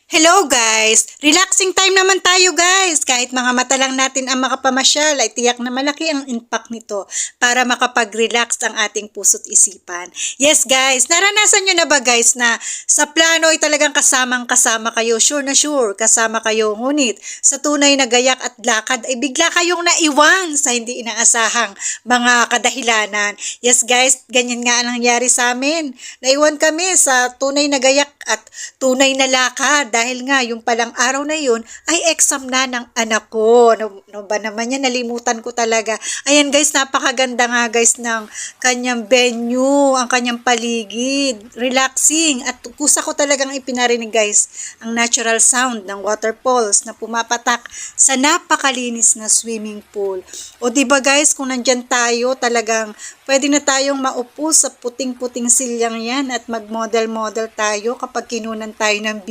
Hello guys! Relaxing time naman tayo guys! Kahit mga mata lang natin ang makapamasyal ay tiyak na malaki ang impact nito para makapag-relax ang ating puso't isipan. Yes guys, naranasan nyo na ba guys na sa plano ay talagang kasamang-kasama kayo, sure na sure, kasama kayo, ngunit sa tunay na gayak at lakad ay bigla kayong naiwan sa hindi inaasahang mga kadahilanan. Yes guys, ganyan nga ang nangyari sa amin. Naiwan kami sa tunay na gayak at tunay na lakad dahil nga yung palang araw na yun ay exam na ng anak ko. No ba naman yan, nalimutan ko talaga. Ayan guys, napakaganda nga guys ng kanyang venue, ang kanyang paligid, relaxing, at kusa ko talagang ipinarinig guys ang natural sound ng waterfalls na pumapatak sa napakalinis na swimming pool. O diba guys, kung nandyan tayo talagang pwede na tayong maupo sa puting-puting silyang yan at mag-model-model tayo kapag kinunan tayo ng